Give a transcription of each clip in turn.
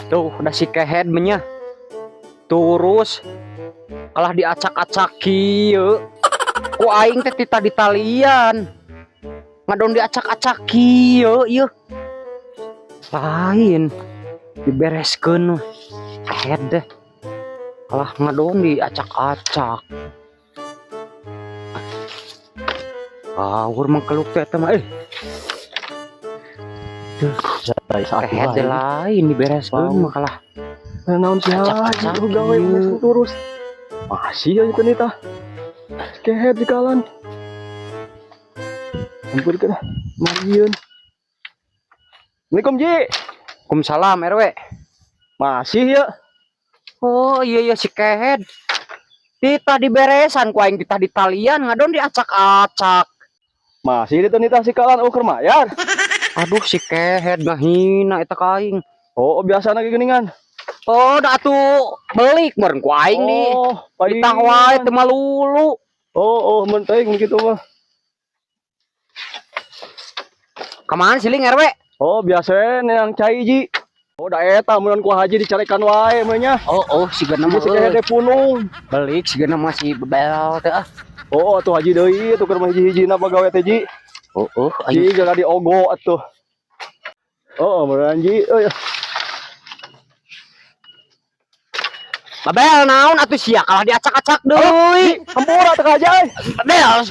Tuh udah si kehead menya. Terus kalah diacak-acaki ye. Ku aing teh tita di talian. Ngadon diacak-acaki ye. Lain dibereskeun kehead deh. Kalah ngadon diacak-acak. Urang mangkeluk teh mah kehead teh lain dibereskeun mah kalah. Naon sih acak-acak gawe terus. Masih aja teh tah. Kehead di kalan. Ampun kana. Marieun. Assalamualaikum Ji. Waalaikumsalam RW. Masih ya. Oh iya si kehead. Tita diberesan ku aing tita di talian ngadon diacak-acak. Masih di teh si kalan keur mayar. Aduh si kehead ngahina eta ka aing. Oh, biasana ge geuningan. Oh, da atuh belik meureun ku aing di tah wae teu malulu. Oh, mun teuing kitu mah. Kamana siling RW? Oh, biasa neang cai Ji. Oh, da eta mun ku haji dicarekan wae mah nya. Oh, sigana mah Si kehead punung. belik sigana masih bebel teh ah. Oh, atuh haji deui tuker mah hiji-hijina pagawe teh Ji. Ayo. Ji gala diogo atuh. Oh, beneran Ji. Babel naon atuh sia kalah diacak-acak deui. Hampura teh aja. Babel.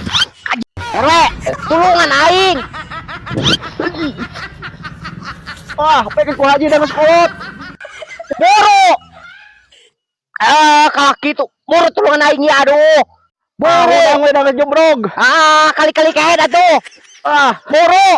RW, tulungan aing. Pengen ku haji dan sekolot. Boro. Kaki tuh. Boro tulungan aing ya aduh. Boro we da jembrog. Kali-kali kehead atuh. Boro.